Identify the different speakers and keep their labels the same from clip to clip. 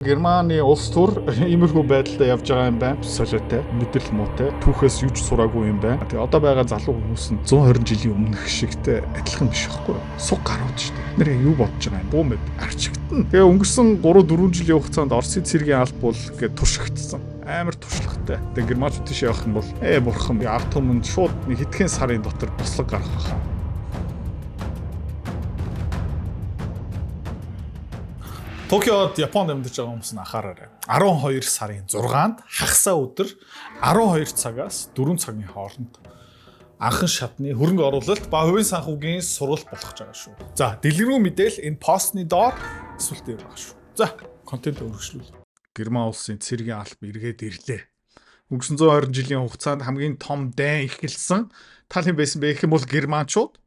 Speaker 1: Германы улс төр иймэрхүү байдлаар явж байгаа юм байна. Солиотой, мэдрэл муутай, түүхээс юуч сураагүй юм байна. Тэгээ одоо байгаа залуу хүмүүс нь 120 жилийн өмнөх шигтэй адилхан биш байхгүй юу? Суг гарууд шүү дээ. Нэр юу бодож байгаа юм? Буу мэд арчигдана. Тэгээ өнгөрсөн 3-4 жилийн хугацаанд Оросын цэргийн алба бол ингээд туршигдсан. Амар туршлагатай. Тэгээ германчууд тийш явах юм бол бурхан ард түмэнд шууд нэг хэдхэн сарын дотор бослог гарах байхаа. Токиод Японд амьдарч байгаа хүмүүс нь анхаараарай. 12 сарын 6-нд хагасаа өдөр 12 цагаас 4 цагийн хооронд анхан шатны хөрөнгө оруулалт ба хувийн санхүүгийн сургалт болох гэж байгаа шүү. За, дэлгэрэнгүй мэдээлэл энэ постны доор эсвэл дээр байгаа шүү. За, контент өргөжлүүл. Герман улсын цэргийн алба эргээд ирлээ. Өнгөрсөн 120 жилийн хугацаанд хамгийн том дайн ихэлсэн тал хэм байсан бэ гэх юм бол германчууд.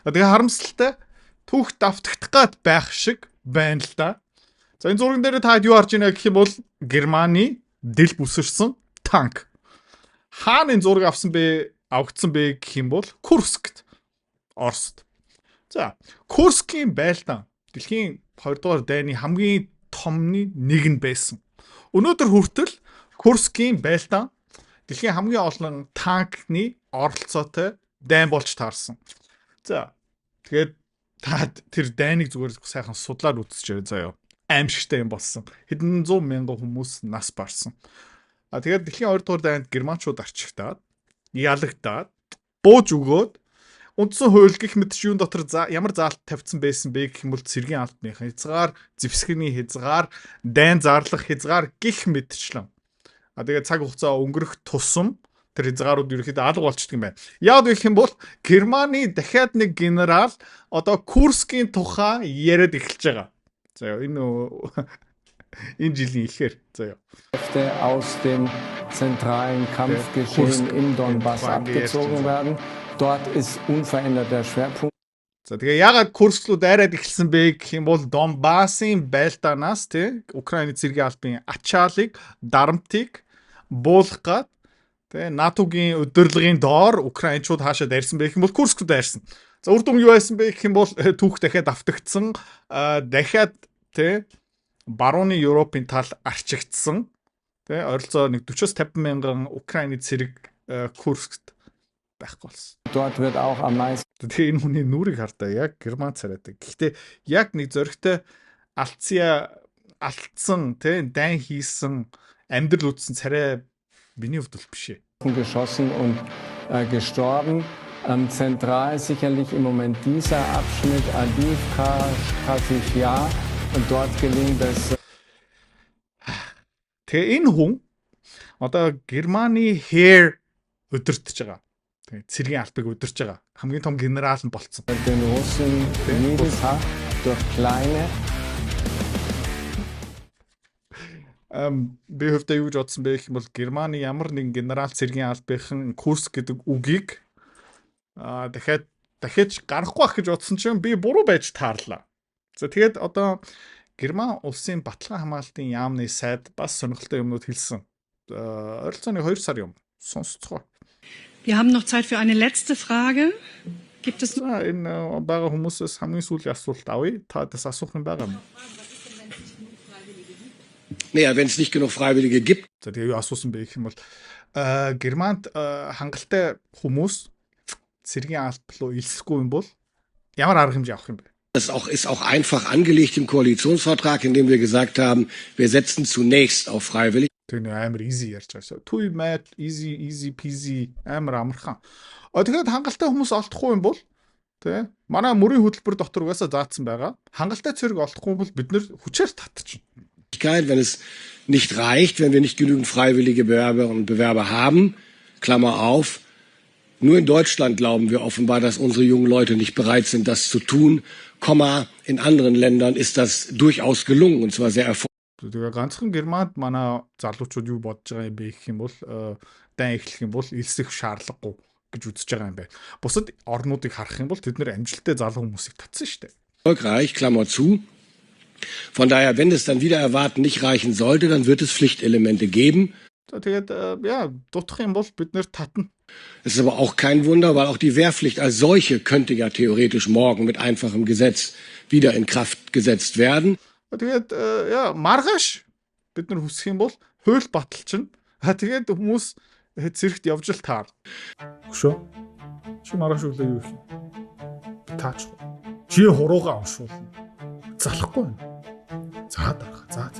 Speaker 1: Тэгээ харамсалтай түүх давтагдах гад байх шиг байна л да. За энэ зурган дээр та юу харж байна гэх юм бол Германы дэл бүсэрсэн танк. Хаана энэ зураг авагдсан бэ гэх юм бол Курскт, Оросд. За, Курскийн байлдаан дэлхийн 2 дугаар дайны хамгийн томны нэг нь байсан. Өнөөдөр хүртэл Курскийн байлдаан дэлхийн хамгийн олон танкны оролцоотой дайн болж таарсан. За, тэгээд та тэр дайныг зүгээр сайхан судлаад үзчихээрэй заяа. Аимшигтай юм болсон. Хэдэн 100 мянган хүмүүс нас барсан. Тэгээд дэлхийн 2 дугаар дайнд германчууд арчигтаад, ялагдаад, бууж өгөөд үндсэн хууль гэх мэт юун дотор ямар заалт тавьсан байсан бэ гэх юм бол цэргийн албаны хязгаар, зэвсгний хязгаар, дайн зарлах хязгаар гэх мэтчлэн. Тэгээд цаг хугацаа өнгөрөх тусам тэр хязгаарууд ерөөхдөө алга болчихдөг юм байна. Яг гэх юм бол Германы дахиад нэг генерал одоо Курскийн тухай яриад эхэлж байгаа. За энэ жилийн ихээр заяа.
Speaker 2: Aus dem zentralen Kampfgeschehen im Donbass abgezogen werden. Dort ist unverändert der Schwerpunkt.
Speaker 1: За тэгээ ягаад Курсклууд арайд эхэлсэн бэ гэх юм бол Донбассын байлдаанаас Украины цэргийн албаны ачаалыг, дарамтыг буулгах гад НАТО-гийн удирдлагын доор Украинчууд хаашаа дайрсан бэ гэх юм бол Курскд дайрсан. За үр дүн юу байсан бэ гэх юм бол түүх дахиад автагдсан, дахиад барууны Европын тал арчигдсан. Ойролцоо нэг 40-50 мянган Украины цэрэг Курскт байхгүй болсон.
Speaker 2: Dort wird auch am meisten.
Speaker 1: Тэгээ энэ хүний нүрийг хардаа яг герман царайдаг. Гэхдээ яг нэг зөрөгтэй алдсан дайн хийсэн амьдрал үтсэн царай биний хувьд биш ээ.
Speaker 2: Geschossen und gestorben. Zentral sicherlich im Moment dieser Abschnitt Avdiivka, Kazivya und dort gelingt es. Тэгээ энэ хүн одоо Германы heer өдөртөж байгаа. Тэгээ цэргийн албыг өдөрч байгаа. Хамгийн том генерал нь болцсон. Den Russen jedes Tag durch kleine
Speaker 1: би хөвдөө юу гэж бодсон бэ гэх юм бол Германы ямар нэгэн генерал цэргийн албахийн Курск гэдэг үгийг дахиад гарахгүй байх гэж бодсон чинь би буруу байж таарлаа. За тэгээд одоо Герман улсын баталгаа хамгаалтын яамны сайд бас сонирхолтой юмнууд хэлсэн. Ойролцоо 2 сар юм сонсцгоо.
Speaker 3: Wir haben noch Zeit für eine letzte Frage. Gibt es
Speaker 1: энэ бага хүмүүсээс хамгийн сүүлийн асуулт авъя. Та дэс асуух юм байгаа юм.
Speaker 4: Naja, wenn es nicht genug Freiwillige gibt.
Speaker 1: За тэгээ юу асуусан бэ гэх юм бол Германд хангалттай хүмүүс цэргийн алба руу илсэхгүй юм бол ямар арга хэмжээ авах юм бэ?
Speaker 4: Das ist auch einfach angelegt im Koalitionsvertrag, in dem wir gesagt haben, wir setzen zunächst auf freiwillig.
Speaker 1: Тэр амар easy ярьж байгаа. Too mad easy peasy амар амархан. Тэгээд хангалттай хүмүүс олдохгүй юм бол манай мөрийн хөтөлбөр дотор угаасаа заасан байгаа. Хангалттай цэрэг олдохгүй бол бид нэр хүчээр татчихна.
Speaker 4: Wenn es nicht reicht, wenn wir nicht genügend freiwillige Bewerberinnen und Bewerber haben, Klammer auf, nur in Deutschland glauben wir offenbar, dass unsere jungen Leute nicht bereit sind, das zu tun, in anderen Ländern ist das durchaus gelungen und zwar sehr erfolgreich.
Speaker 1: Тэгээ ганцхан Германд манай залуучууд юу бодож байгаа юм бэ гэх юм бол дайн эхлэх юм бол элсэх шаардлагагүй гэж үзэж байгаа юм байна. Бусад орнуудыг харах юм бол тэд нэр амжилттай залуу хүмүүсийг татсан шүү дээ.
Speaker 4: Erfolgreich, Klammer zu. Von daher, wenn es dann wieder erwarten nicht reichen sollte, dann wird es Pflichtelemente geben.
Speaker 1: Тэгээд дутах юм бол бид нэр татна.
Speaker 4: Es ist aber auch kein Wunder, weil auch die Wehrpflicht als solche könnte ja theoretisch morgen mit einfachem Gesetz wieder in Kraft gesetzt werden.
Speaker 1: Тэгээд маргааш
Speaker 2: бид нар хүсэх юм бол хууль баталчин. Тэгээд хүмүүс цэрэгт явж л таар.
Speaker 1: Хөшөө. Чи маргааш өглөө юу хийх вэ? Таачгүй. Чи хуруугаа уншуулна. Залахгүй байна. За дарах. За.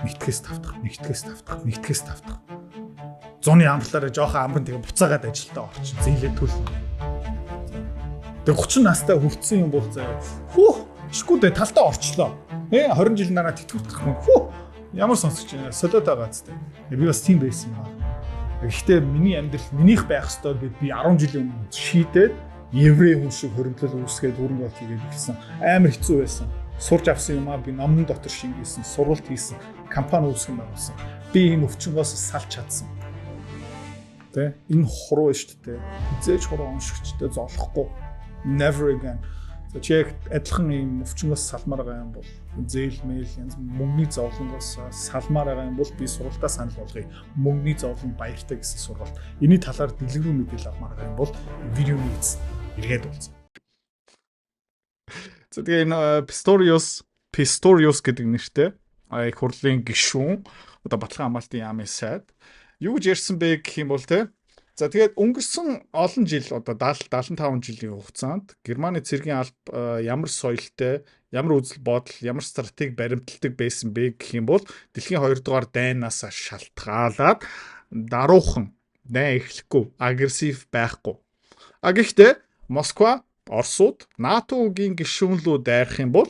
Speaker 1: Нэгтгэс тавтах. Зуны амтлаараа жоохон амрын тэгээ буцаагаад ажилдаа орчин. Зээлээ төлнө. Тэгээ 30 настай хөвцсөн юм бол заяа. Хүү, шгүүдээ талтаа орчлоо. 20 жил нараа тэтгэвдэх юм. Хүү, ямар сонсогч байна. Солиод байгаа зү. Би бас тийм байсан юм аа. Гэхдээ миний амьдрал минийх байх ёстой гэд би 10 жилийн өмнө шийдээд еврей хүн шиг хөрөнгөлөл үүсгээд хөрөнгө оруулалт хийгээд ирсэн. Амар хэцүү байсан. Сурж авсан юм аа би номын дотор шингээсэн, сургалт хийсэн, компани үүсгэн байгуулсан. Би энэ өвчнгоос салж чадсан. Тэ энэ хуруу шүү дээ. Хизээж хуруу уншигчтай золохгүй. Never again. Чек адилхан юм өвчнгоос салмаар байгаа юм бол зээл мэйл янз мөнгөний зовлонгоос салмаар байгаа юм бол би сургалтаа санал болгоё. Мөнгөний зовлон баяртай гэсэн сургалт. Эний талаар дэлгэрэнгүй мэдээлэл авмаар байгаа юм бол видеоны эз эргээд уулзъя.
Speaker 2: За тэгээ энэ Pistorius гэдэг нэртэй их хурлын гишүүн одоо Батлан хамгаалтын яамын сайд юу гэж ярьсан бэ гэх юм бол те. За тэгээд өнгөрсөн олон жил одоо 70-75 жилийн хугацаанд Германы цэргийн алба ямар соёлтой, ямар үзэл бодол, ямар стратеги баримталдаг байсан бэ гэх юм бол дэлхийн 2 дугаар дайнаас шалтгаалаад даруухан дайн эхлэхгүй, агрессив байхгүй. Гэхдээ Москва, Оросууд НАТО-гийн гишүүнлүү дайрах юм бол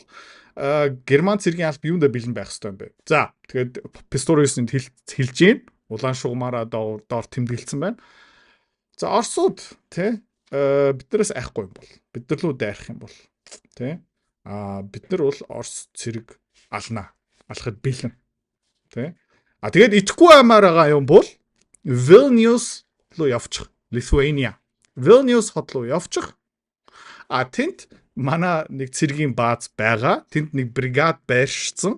Speaker 2: Герман цэргийн алба юундаа бэлэн байх ёстой юм бэ? За тэгээд Pistorius-ын хэлж гин улаан шугамаараа доор тэмдэглэсэн байна. За Оросууд тий биднээс айхгүй юм бол бид нар лөө дайрах юм бол тий бид нар бол Орос цэрэг алхахад бэлэн тий тэгээд итгэхгүй аймаар байгаа юм бол Vilnius руу явчих Lithuania Vilnius хот руу явчих тэнд манай нэг цэргийн бааз байгаа тэнд нэг бригад байршсан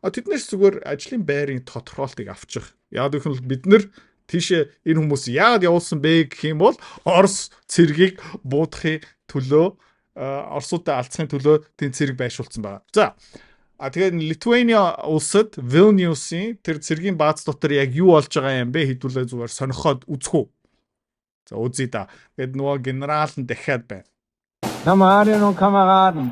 Speaker 2: тэднээс зүгээр ажлын байрын тодорхойлтыг авчих яагаад гэвэл бид нар тийшээ энэ хүмүүс яагаад явуулсан бэ гэх юм бол Орос цэргийг буудахын төлөө Оросуудаа алдсахын төлөө тийм цэрэг байршуулсан байна. За тэгээд Lithuania улсад Vilnius-ийн тэр цэргийн бааз дотор яг юу болж байгаа юм бэ хэдүүлээ зүгээр сонирхоод үзэх үү. За үзье да. Тэгээд нөгөө генерал нь дахиад байна.
Speaker 5: Kameraden und Kameraden.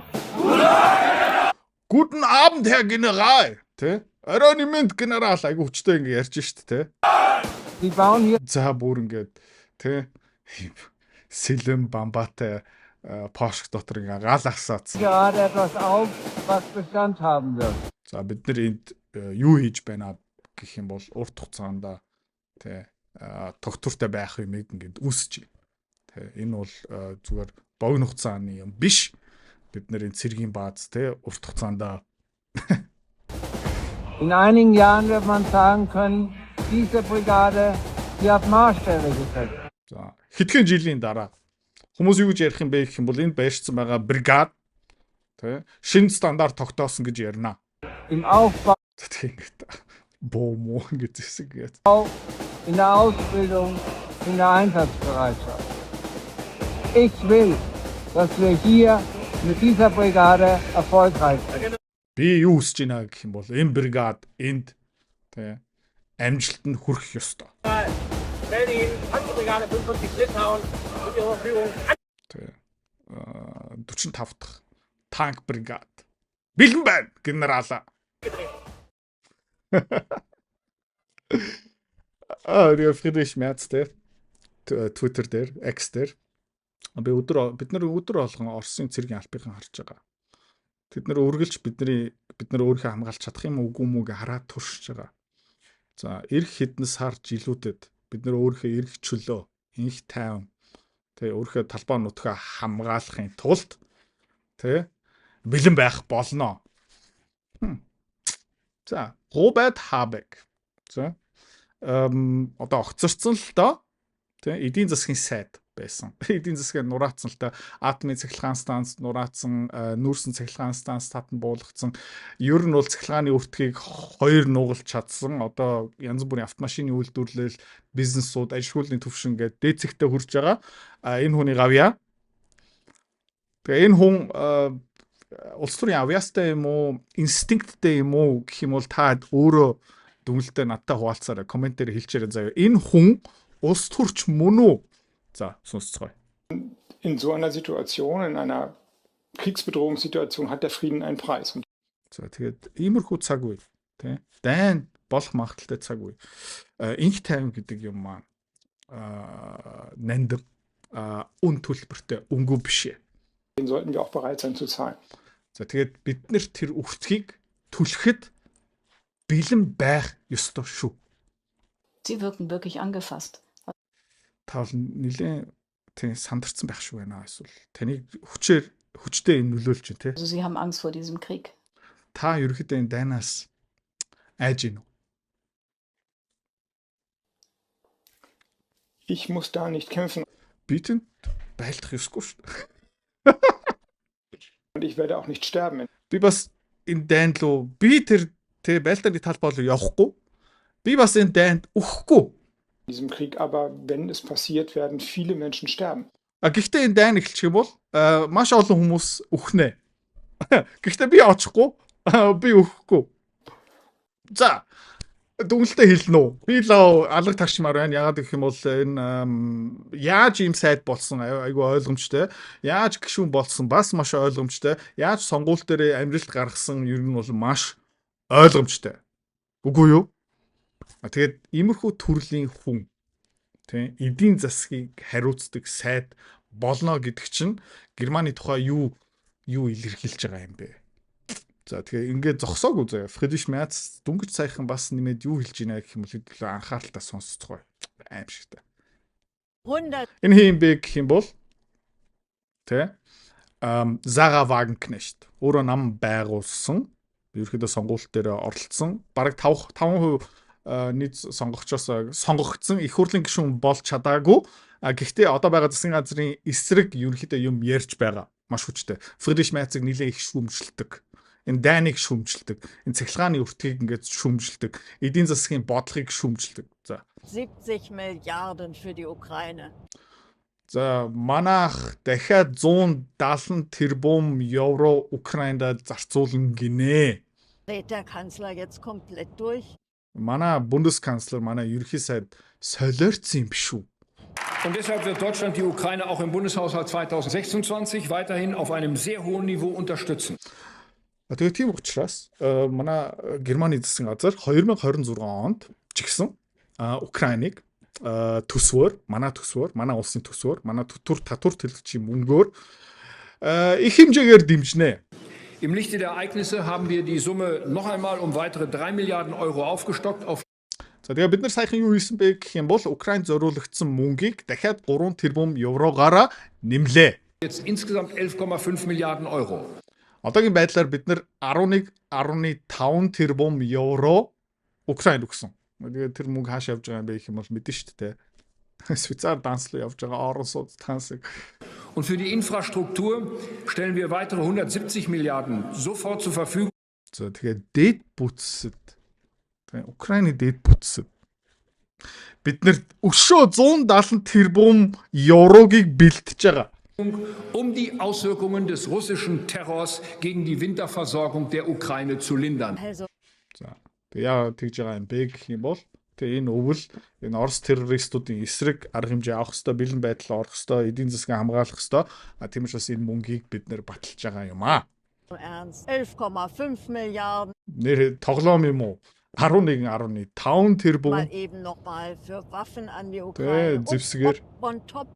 Speaker 2: Guten Abend, Herr General. Тэ? Аэронимент генерал айгу хүчтэй ингэ ярьж штт тэ.
Speaker 5: Die bauen hier
Speaker 2: За бүр ингээд тэ сэлэм бамбатай Porsche дотор ингээ гал ахсаацсан.
Speaker 5: gerade etwas auf, was Bestand haben wird.
Speaker 2: За бид нар энд юу хийж байна гэх юм бол урт хугацаанд тэ тогтвортой байх юм ингээд үүсэж байна. Тэ энэ бол зүгээр богино хугацааны юм биш. Бид нарын цэргийн бааз тэ урт хугацаанд
Speaker 5: In einigen Jahren wird man sagen können, diese Brigade, die hat Maßstäbe gesetzt.
Speaker 2: за хэдхэн жилийн дараа хүмүүс юу гэж ярих юм бэ гэх юм бол энэ байршсан байгаа бригад тэ шинэ стандарт тогтоосон гэж ярина.
Speaker 5: Im Aufbau,
Speaker 2: Тэгээд боо муу гэж зэсгээд.
Speaker 5: in der Ausbildung, in der Einsatzbereitschaft. Ich will, dass wir hier mit dieser Brigade erfolgreich sind.
Speaker 2: Би юу хүсэж байна гэх юм бол энэ бригад энд тэ амжилтанд хүрэх ёстой.
Speaker 6: Stelle Ihnen Panzerbrigade 45 Litauen zur Ihrer Verfügung.
Speaker 2: 45 дахь танк бригад. Бэлэн байна генерала. Friedrich Merz дээр Twitter дээр X дээр бид нар өдөр болгон Оросын цэргийн албагийн харж байгаа. Тэд нар үргэлж бид нар өөрийнхөө хамгаалж чадах юм уу үгүй мүү гэж хараад туршиж байгаа. За эх хэдэн сар жилүүдэд бид нар өөрийнхөө эрх чөлөө, инх тайван тэгээ өөрийнхөө талбай нутгаа хамгаалахын тулд тэ бэлэн байх болно. За Robert Habeck. За одоо огцорцсон л доо тэ эдийн засгийн сайд байсан. Эдийн засгийн нураацсан л та атомын цахилгаан станц нураацсан, нүүрсэн цахилгаан станц татан буулгацсан. Ер нь бол цахилгааны өртгийг 2 нугалж чадсан. Одоо янз бүрийн автомашины үйлдвэрлэл, бизнесүүд, ажил хөдөлгөөний төвшин гэдэг дээд зэгтээ хүрч байгаа. Энэ хүнийг авъя. Тэгээ энэ хүн улс төрийн авьяастай юм уу, инстинкттэй юм уу гэх юм бол та өөрөө дүнэлтэд надтай хуваалцаарай, комментээр хэлчихээрэй заяа. Энэ хүн улс төрч мөн үү? За, сонсцгоё.
Speaker 7: In so einer Situation, in einer Kriegsbedrohungssituation hat der Frieden einen Preis. Und
Speaker 2: За тэгээд иймэрхүү цаг үе тий дайн болох магадaltaй цаг үе инх тайван гэдэг юм маань нандин үн төлбөртэй өнгөө биш.
Speaker 7: den sollten wir auch bereit sein zu zahlen.
Speaker 2: За тэгээд бид нэр тэр өгцгийг түлхэхэд бэлэн байх ёстой шүү.
Speaker 8: Sie wirken wirklich angefasst.
Speaker 2: Таавал нэлээд тий сандарсан байх шүү байна эсвэл таныг хүчтэй нөлөөлж байна тий.
Speaker 8: Also Sie haben Angst vor diesem Krieg.
Speaker 2: Та ерөөхдөө энэ дайнаас айж гин үү?
Speaker 7: Ich muss da nicht kämpfen
Speaker 2: Би тэнд байлдах ёсгүй шүү.
Speaker 7: und ich werde auch nicht sterben.
Speaker 2: Би бас энэ дайнд лөө би тэр байлдааны талбай руу явахгүй. Би бас энэ дайнд өгөхгүй.
Speaker 7: In diesem Krieg, aber wenn es passiert, werden viele Menschen sterben.
Speaker 2: Гэхдээ энэ дайн эхэлчих юм бол маш олон хүмүүс өгнэ. Гэхдээ би очихгүй. Би өгөхгүй. За дүнэлтэд хэлнэ үү? Би лав алга тагчмаар байна. Яагаад гэх юм бол энэ яаж ийм сайд болсон айгүй ойлгомжтой. Яаж гişүүн болсон бас маш ойлгомжтой. Яаж сонгуул дээр амжилт гаргасан ер нь бол маш ойлгомжтой. Үгүй юу? Тэгээд иймэрхүү төрлийн хүн тий эдийн засгийг хариуцдаг сайд болно гэдэг чинь Германы тухай юу илэрхийлж байгаа юм бэ? За тэгээ ингээд зогсоогүй заяа. Фридрих Мерц дүнгэж саяхан бас нэмээд юу хэлж байна гэх юм бол хэдүүлээ анхааралтай сонсцгоо. Аимшигтай. Энэ хин бэ гэх юм бол тэ Sarah Wagenknecht өөрөө нам байгуулсан ерөөхдөө сонгуульт дээр оролцсон бараг 5% нийт сонгогдсон их хурлын гишүүн болж чадаагүй. Гэхдээ одоо байгаа засгийн газрын эсрэг ерөөхдөө юм ярьж байгаа. Маш хүчтэй. Фридрих Мерцийг нэлээд их шүүмжилдэг. Энэ дайныг шүүмжилдэг. Энэ цахилгааны өртгийг ингээд шүүмжилдэг. Эдийн засгийн бодлогыг шүүмжилдэг. За.
Speaker 9: 70 Milliarden für die Ukraine.
Speaker 2: За манайх дахиад 170 тэрбум евро Украинд зарцуулна гинэ.
Speaker 9: Dreht der Kanzler jetzt komplett durch?
Speaker 2: Манай Bundeskanzler, манай ерөнхий сайд солиорцсон юм биш үү?
Speaker 10: Und deshalb wird Deutschland die Ukraine auch im Bundeshaushalt 2026 weiterhin auf einem sehr hohen Niveau unterstützen.
Speaker 2: Тэгээд тийм учраас манай Германы засгийн газар 2026 онд ч гэсэн Украиныг төсвөр, манай улсын төсвөр, манай татвар төлөгчийн мөнгөөр их хэмжээгээр дэмжинэ.
Speaker 10: Im Lichte der Ereignisse haben wir die Summe noch einmal um weitere 3 Milliarden Euro aufgestockt auf.
Speaker 2: За тэгээ бид нар саяхан юу хийсэн бэ гэх юм бол Украинд зориулагдсан мөнгийг дахиад 3 тэрбум еврогаараа нэмлээ.
Speaker 10: Jetzt insgesamt 11,5 Milliarden Euro.
Speaker 2: Одоогийн байдлаар бид нар 11.5 тэрбум евро Украинд өгсөн. Тэгээд тэр мөнгө хааш явж байгаа юм бэ гэх юм бол мэдэн шүү дээ. Швейцар данслуу явж байгаа орон сууц тансаг.
Speaker 10: Und für die Infrastruktur stellen wir weitere 170 Milliarden sofort zur Verfügung.
Speaker 2: За тэгээд дэд бүтсэд Украины дэд бүтсэд бид нар өшөө 170 тэрбум еврогийг бэлтэж байгаа.
Speaker 10: Um die Auswirkungen des russischen Terrors gegen die Winterversorgung der Ukraine zu lindern.
Speaker 2: За тэгээ тэгж байгаа юм бэ гэх юм бол тэгээ энэ өвөл энэ Орос террористуудын эсрэг арга хэмжээ авах ёстой, бэлэн байдал орох ёстой, эдийн засгийг хамгаалах ёстой. Тийм учраас энэ мөнгийг бид нэр баталж байгаа юм аа.
Speaker 9: 11,5 Milliarden.
Speaker 2: Нэр тоглоом юм уу? 11.5 тэрбум.
Speaker 9: Mal eben noch mal für Waffen an die Ukraine.
Speaker 2: Зэвсгээр
Speaker 9: On top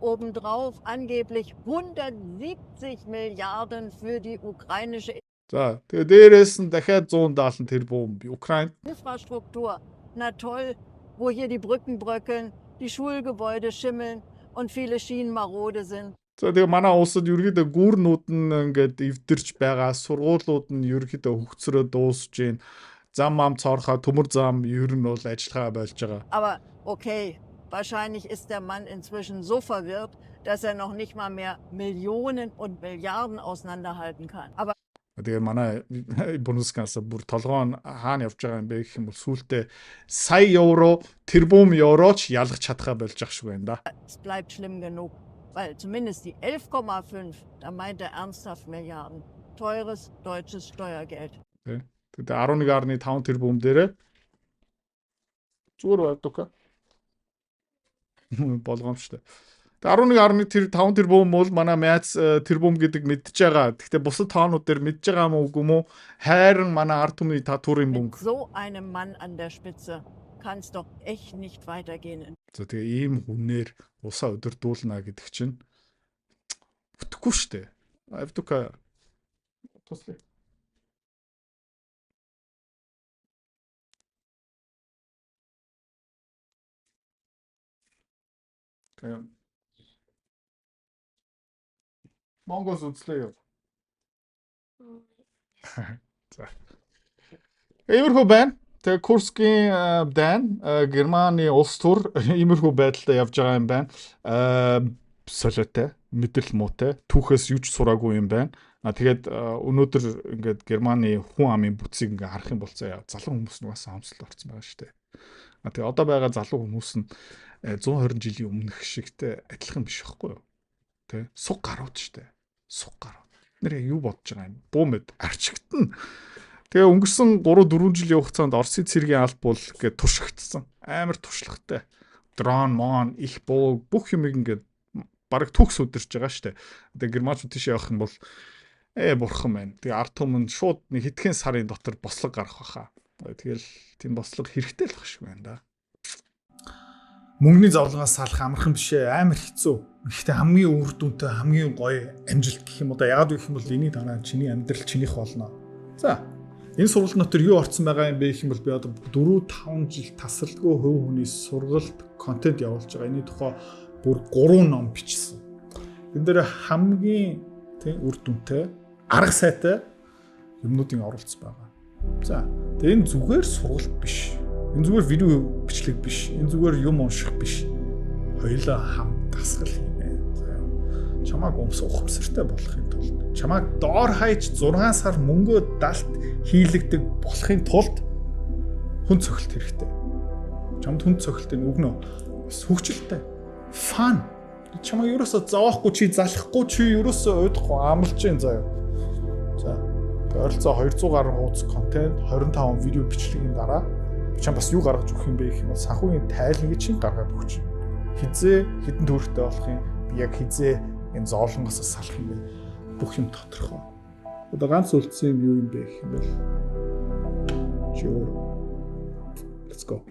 Speaker 9: obendrauf angeblich 170 Milliarden für die ukrainische
Speaker 2: За тэгээ дээрээс нь дахиад 170 тэрбум Украинд
Speaker 9: Infrastruktur. Na toll, wo hier die Brücken bröckeln, die Schulgebäude schimmeln und viele Schienen marode sind.
Speaker 2: За тэгээ манай улсад ерөөдөө гүүрнүүд нь ингээд эвдэрч байгаа, сургуулиуд нь ерөөдөө хөгцрөө дуусж байна. Зам ам цоорхоо төмөр зам ер нь бол ажиллагаа болж байгаа.
Speaker 9: Aber okay, wahrscheinlich ist der Mann inzwischen so verwirrt, dass er noch nicht mal mehr Millionen und Milliarden auseinanderhalten kann. Aber
Speaker 2: Тэгээ манай Bundeskanzler бүр толгоон хаана явж байгаа юм бэ гэх юм бол сүүлдээ сая евро, тэрбум евроч ялгах чадхаа болж ах шиг байна да.
Speaker 9: es bleibt schlimm genug, weil zumindest die 11,5, da meint er ernsthaft Milliarden. teures deutsches Steuergeld.
Speaker 2: Тэгээд 11.5 тэрбум дээр зүгээр байдаг. Болгоомжтой. Тэгээд 11.5 тэрбум бол манай Мяц тэрбум гэдэг мэдж байгаа. Гэхдээ бусад тоонууд дээр мэдж байгаа юм уу үгүй мó? Хайран манай ард түмний татварын
Speaker 9: Mit
Speaker 2: мөнгө.
Speaker 9: so einem Mann an der Spitze kann es doch echt nicht weitergehen.
Speaker 2: За тэгээ ийм хүнээр усаа өдөрдүүлнэ гэдэг чинь бүтэхгүй штэ. Авдука туслах. Тэгээ Монгол үзлээ юу? За. Иймэрхүү байна. Тэгээ Курскийн дан Германы улс төр иймэрхүү байдалтай явж байгаа юм байна. Солиотой, мэдрэл муутай, түүхээс юу ч сураагүй юм байна. Тэгээд өнөөдөр ингээд Германы хүн амын бүтцийг ингээд харах юм бол заа залуу хүмүүс нугасаа хамсалт орсон байгаа шүү дээ. Тэгээ одоо байгаа залуу хүмүүс нь 120 жилийн өмнөх шигтэй адилхан биш байхгүй юу? Тэ суг гарууд шүү дээ. Суг гарууд. Нэр юу бодож байгаа юм? Буу мэд арчигтана. Тэгээ өнгөрсөн 3-4 жилийн хугацаанд Оросын цэргийн алба бол ингээд туршигдсан. Амар туршлагатай. Дрон, мон, их буу бүх юм ингээд бараг төгс өдөрч байгаа шүү дээ. Тэгээ германчууд тийш явах юм бол бурхан байна. Тэгээ ард түмэн шууд нэг хэдхэн сарын дотор бослог гарах байхаа. Тэгэл тийм бослог хэрэгтэй л байх шиг байна да.
Speaker 1: Мөнгөний зовлонгоос салах амархан биш ээ, амар хэцүү. Гэхдээ хамгийн үр дүнтэй, хамгийн гоё амжилт гэх юм уу да. Яагаад гэх юм бол энийг танаа чиний амьдрал чинийх болно. За, энэ сургалт дотор юу орцсон байгаа юм бэ гэх юм бол би одоо 4-5 жил тасралтгүй хувь хүний сургалт контент явуулж байгаа. Энийн тухай бүр 3 ном бичсэн. Энэ дээр хамгийн тийм үр дүнтэй, арга сайтай юмнуудын оролцсон байгаа. За, тэгээ энэ зүгээр сургалт биш. Энэ зүгээр видео бичлэг биш. Энэ зүгээр юм унших биш. Хоёулаа хамт дасгал хийнэ. Чамааг ухамсартай болохын тулд, чамааг доор хаяж 6 сар мөнгөө далт хийлэгдэг болохын тулд хүн цохилт хэрэгтэй. Чамд хүн цохилтын үгнө хөвгчлөлтэй. Фан. Чамаа ерөөсө зовоохгүй чи залахгүй чи ерөөсө уйдахгүй амлж जैन заяа. За. Ойролцоо 200 гаруй хуудас контент, 25 видео бичлэгийн дараа чам бас юу гаргаж өгөх юм бэ гэх юм бол санхүүгийн тайлныг чинь гаргаад өгч. Хизээ хідэн төвөртэй болох юм. Би яг хизээ энэ зоолонгоос салах юм бэ. Бүх юм тодорхой. Одоо ганц үлдсэн юм юу юм бэ гэх юм бол чи өөр. Let's go.